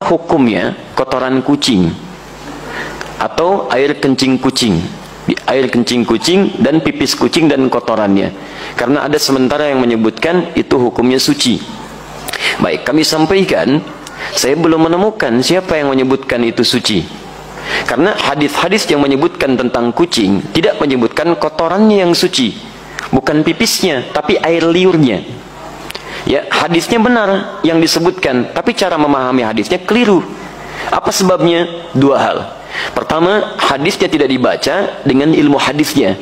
hukumnya kotoran kucing atau air kencing kucing? Air kencing kucing dan pipis kucing dan kotorannya. Karena ada sementara yang menyebutkan itu hukumnya suci. Baik, kami sampaikan, saya belum menemukan siapa yang menyebutkan itu suci. Karena hadis-hadis yang menyebutkan tentang kucing tidak menyebutkan kotorannya yang suci, bukan pipisnya, tapi air liurnya. Ya, hadisnya benar yang disebutkan, tapi cara memahami hadisnya keliru. Apa sebabnya? Dua hal. Pertama, hadisnya tidak dibaca dengan ilmu hadisnya.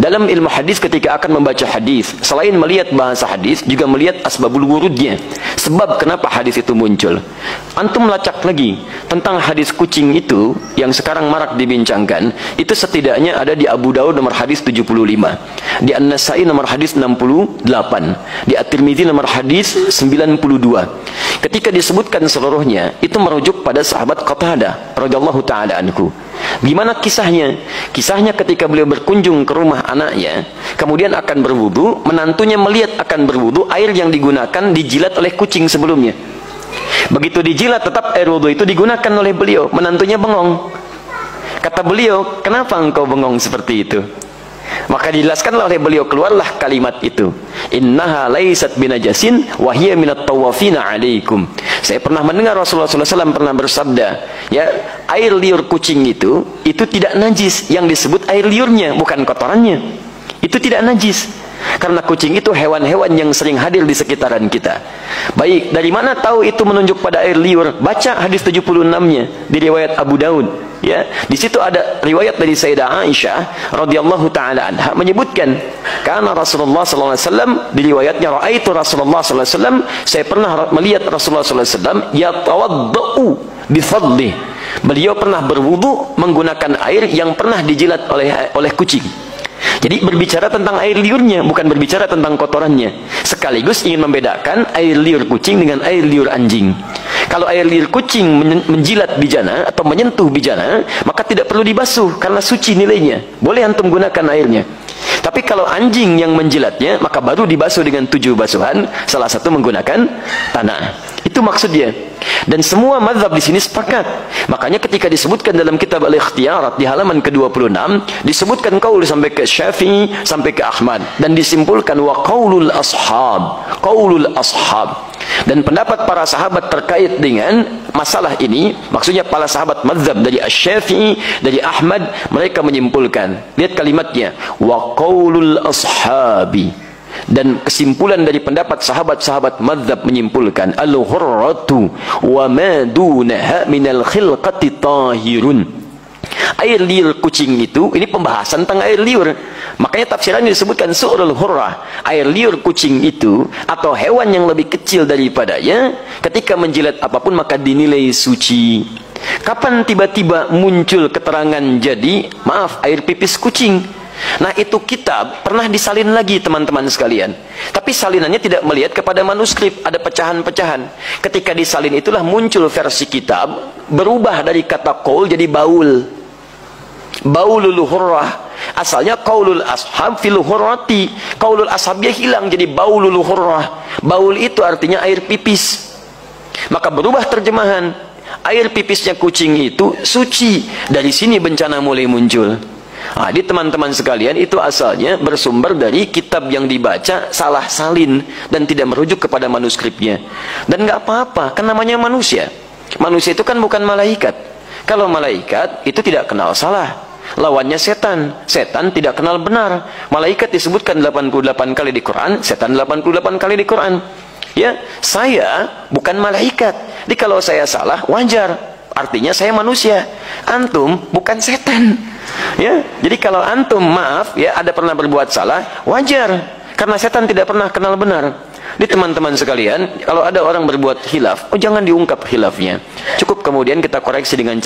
Dalam ilmu hadis ketika akan membaca hadis, selain melihat bahasa hadis, juga melihat asbabul wurudnya. Sebab kenapa hadis itu muncul. Antum melacak lagi tentang hadis kucing itu yang sekarang marak dibincangkan, itu setidaknya ada di Abu Daud nomor hadis 75, di An-Nasai nomor hadis 68, di At-Tirmidzi nomor hadis 92. Ketika disebutkan seluruhnya, itu merujuk pada sahabat Qatadah radhiyallahu taala anhu. Gimana kisahnya? Kisahnya ketika beliau berkunjung ke rumah anaknya, kemudian akan berwudu, menantunya melihat akan berwudu, air yang digunakan dijilat oleh kucing sebelumnya. Begitu dijilat, tetap air wudu itu digunakan oleh beliau. Menantunya bengong. Kata beliau, kenapa engkau bengong seperti itu? Maka dijelaskanlah oleh beliau, keluarlah kalimat itu, innaha laysat binajasin wa hiya minat tawafina alaikum. Saya pernah mendengar Rasulullah SAW pernah bersabda, ya, air liur kucing itu tidak najis. Yang disebut air liurnya, bukan kotorannya. Itu tidak najis. Karena kucing itu hewan-hewan yang sering hadir di sekitaran kita. Baik, dari mana tahu itu menunjuk pada air liur? Baca hadis 76-nya di riwayat Abu Daud. Ya, di situ ada riwayat dari Sayyidah Aisyah radhiyallahu taala anha menyebutkan, karena Rasulullah sallallahu alaihi wasallam, di riwayatnya raaitu Rasulullah sallallahu alaihi wasallam, saya pernah melihat Rasulullah sallallahu alaihi wasallam yatawaddau bi fadlih. Beliau pernah berwudu menggunakan air yang pernah dijilat oleh kucing. Jadi berbicara tentang air liurnya, bukan berbicara tentang kotorannya. Sekaligus ingin membedakan air liur kucing dengan air liur anjing. Kalau air liur kucing menjilat bijana atau menyentuh bijana, maka tidak perlu dibasuh karena suci nilainya. Boleh antum gunakan airnya. Tapi kalau anjing yang menjilatnya, maka baru dibasuh dengan 7 basuhan, salah satu menggunakan tanah. Itu maksudnya. Dan semua mazhab di sini sepakat. Makanya ketika disebutkan dalam kitab Al-Ikhtiyarat di halaman ke-26, disebutkan qaul sampai ke Syafi'i, sampai ke Ahmad, dan disimpulkan wa qaulul ashab, qaulul ashab. Dan pendapat para sahabat terkait dengan masalah ini, maksudnya para sahabat mazhab dari Asy-Syafi'i, dari Ahmad, mereka menyimpulkan, lihat kalimatnya, wa qaulul ashabi. Dan kesimpulan dari pendapat sahabat-sahabat mazhab menyimpulkan, al-hurratu wa ma dunaha minal khilqati tahirun. Air liur kucing itu, ini pembahasan tentang air liur. Makanya tafsirannya disebutkan su'rul hurrah. Air liur kucing itu, atau hewan yang lebih kecil daripadanya, ketika menjilat apapun maka dinilai suci. Kapan tiba-tiba muncul keterangan jadi, maaf, air pipis kucing? Nah, itu kitab pernah disalin lagi teman-teman sekalian. Tapi salinannya tidak melihat kepada manuskrip, ada pecahan-pecahan. Ketika disalin itulah muncul versi kitab, berubah dari kata qaul jadi baul. Baulul hurrah. Asalnya qaulul ashab fil hurrati. Qaulul ashabnya hilang jadi baulul hurrah. Baul itu artinya air pipis. Maka berubah terjemahan. Air pipisnya kucing itu suci. Dari sini bencana mulai muncul. Nah, di teman-teman sekalian, itu asalnya bersumber dari kitab yang dibaca salah salin dan tidak merujuk kepada manuskripnya. Dan nggak apa-apa, kan namanya manusia. Manusia itu kan bukan malaikat. Kalau malaikat itu tidak kenal salah. Lawannya setan. Setan tidak kenal benar. Malaikat disebutkan 88 kali di Quran, setan 88 kali di Quran. Ya, saya bukan malaikat. Jadi kalau saya salah, wajar. Artinya saya manusia. Antum bukan setan. Ya, jadi kalau antum maaf ya ada pernah berbuat salah, wajar. Karena setan tidak pernah kenal benar. Di teman-teman sekalian, kalau ada orang berbuat khilaf, jangan diungkap khilafnya. Cukup kemudian kita koreksi dengan